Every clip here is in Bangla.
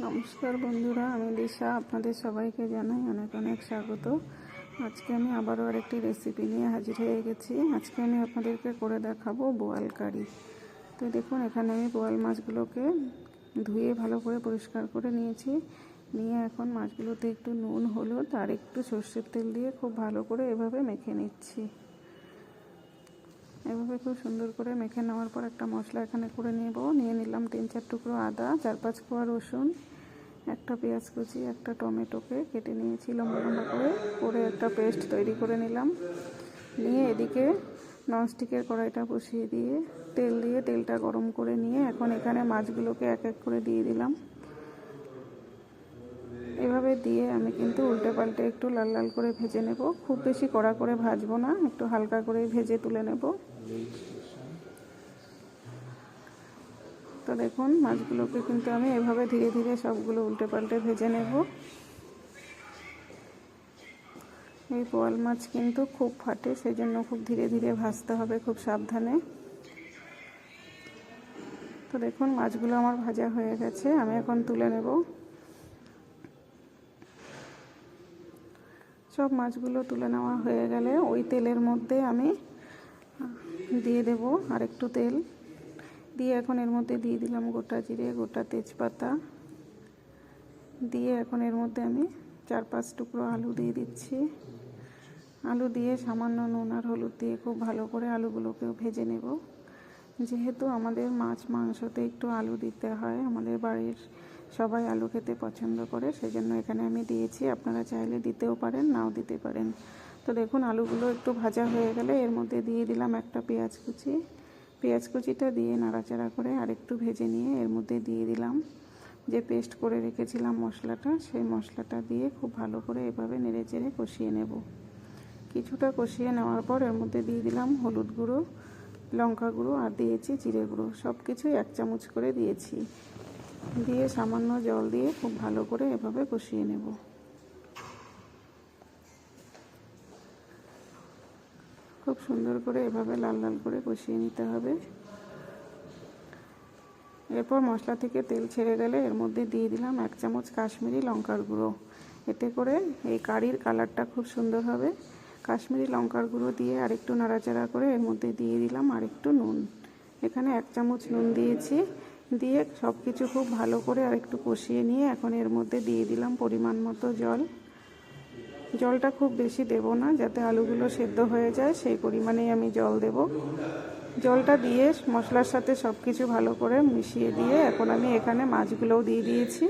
নমস্কার বন্ধুরা, আমি দিশা। আপনাদের সবাইকে জানাই অনেক অনেক স্বাগত। আজকে আমি আবারও আরেকটি রেসিপি নিয়ে হাজির হয়ে গেছি। আজকে আমি আপনাদেরকে করে দেখাবো বোয়াল কারি। তো দেখুন, এখানে আমি বোয়াল মাছগুলোকে ধুয়ে ভালো করে পরিষ্কার করে নিয়েছি। নিয়ে এখন মাছগুলোতে একটু নুন, হলুদ আর একটু সর্ষের তেল দিয়ে খুব ভালো করে এভাবে মেখে নিচ্ছি। এভাবে খুব সুন্দর করে মেখে নেওয়ার পর একটা মশলা এখানে করে নিয়ে নিলাম 3-4 টুকরো আদা, 4-5 কোয়া রসুন, একটা পেঁয়াজ কুচি, একটা টমেটোকে কেটে নিয়েছি লম্বা লম্বা করে একটা পেস্ট তৈরি করে নিলাম। নিয়ে এদিকে ননস্টিকের কড়াইটা বসিয়ে দিয়ে তেলটা গরম করে নিয়ে এখন এখানে মাছগুলোকে এক এক করে দিয়ে দিলাম। এভাবে দিয়ে আমি কিন্তু উল্টে পাল্টে একটু লাল লাল করে ভেজে নেব। খুব বেশি কড়া করে ভাজবো না, একটু হালকা করে ভেজে তুলে নেব। তো দেখুন, মাছগুলোকে কিন্তু আমি এভাবে ধীরে ধীরে সবগুলো উল্টে পাল্টে ভেজে নেব। এই বোয়াল মাছ কিন্তু খুব ফাটে, সেই জন্য খুব ধীরে ধীরে ভাজতে হবে, খুব সাবধানে। তো দেখুন, মাছগুলো আমার ভাজা হয়ে গেছে, আমি এখন তুলে নেব। সব মাছগুলো তুলে নেওয়া হয়ে গেলে ওই তেলের মধ্যে আমি দিয়ে দেব আর একটু তেল দিয়ে এখন এর মধ্যে দিয়ে দিলাম গোটা জিরে, গোটা তেজপাতা দিয়ে এখন এর মধ্যে আমি 4-5 টুকরো আলু দিয়ে দিচ্ছি। আলু দিয়ে সামান্য নুন আর হলুদ দিয়ে খুব ভালো করে আলুগুলোকেও ভেজে নেব। যেহেতু আমাদের মাছ মাংসতে একটু আলু দিতে হয়, আমাদের বাড়ির সবাই আলু খেতে পছন্দ করে, সেজন্য এখানে আমি দিয়েছি। আপনারা চাইলে দিতেও পারেন, নাও দিতে পারেন। তো দেখুন, আলুগুলো একটু ভাজা হয়ে গেলে এর মধ্যে দিয়ে দিলাম একটা পেঁয়াজ কুচিটা দিয়ে নাড়াচাড়া করে আরেকটু ভেজে নিয়ে এর মধ্যে দিয়ে দিলাম যে পেস্ট করে রেখেছিলাম মশলাটা, সেই মশলাটা দিয়ে খুব ভালো করে এভাবে নেড়ে চেড়ে কষিয়ে নেব। কিছুটা কষিয়ে নেওয়ার পর এর মধ্যে দিয়ে দিলাম হলুদ গুঁড়ো, লঙ্কা গুঁড়ো আর দিয়েছি জিরে গুঁড়ো। সব কিছুই 1 চামচ করে দিয়েছি। দিয়ে সামান্য জল দিয়ে খুব ভালো করে এভাবে কষিয়ে নেব। খুব সুন্দর করে এভাবে লাল লাল করে কষিয়ে নিতে হবে। এরপর মশলা থেকে তেল ছেড়ে গেলে এর মধ্যে দিয়ে দিলাম 1 চামচ কাশ্মীরি লঙ্কার গুঁড়ো। এতে করে এই কারির কালারটা খুব সুন্দর হবে। কাশ্মীরি লঙ্কার গুঁড়ো দিয়ে আরেকটু নাড়াচাড়া করে এর মধ্যে দিয়ে দিলাম আরেকটু নুন। এখানে 1 চামচ নুন দিয়েছি। দিয়ে সব কিছু খুব ভালো করে আরেকটু কষিয়ে নিয়ে এখন এর মধ্যে দিয়ে দিলাম পরিমাণ মতো জল। জলটা খুব বেশি দেব না, যাতে আলুগুলো সেদ্ধ হয়ে যায়, সেই পরিমাণেই আমি জল দেব। জলটা দিয়ে মশলার সাথে সব কিছু ভালো করে মিশিয়ে দিয়ে এখন আমি এখানে মাছগুলোও দিয়ে দিয়েছি।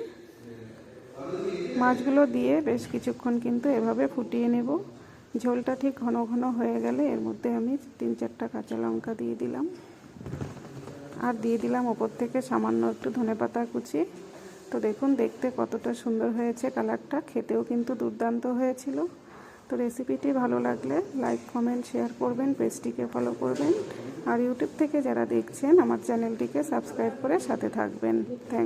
মাছগুলো দিয়ে বেশ কিছুক্ষণ কিন্তু এভাবে ফুটিয়ে নেব। ঝোলটা ঠিক ঘন ঘন হয়ে গেলে এর মধ্যে আমি 3-4টা কাঁচা লঙ্কা দিয়ে দিলাম আর দিয়ে দিলাম ওপর থেকে সামান্য একটু ধনেপাতা কুচি। তো দেখুন, দেখতে কতটা সুন্দর হয়েছে, কালারটা খেতেও কিন্তু দুর্দান্ত হয়েছিল। তো রেসিপিটি ভালো লাগলে লাইক, কমেন্ট, শেয়ার করবেন, পেজটিকে ফলো করবেন আর ইউটিউব থেকে যারা দেখছেন আমার চ্যানেলটিকে সাবস্ক্রাইব করে সাথে থাকবেন। থ্যাংক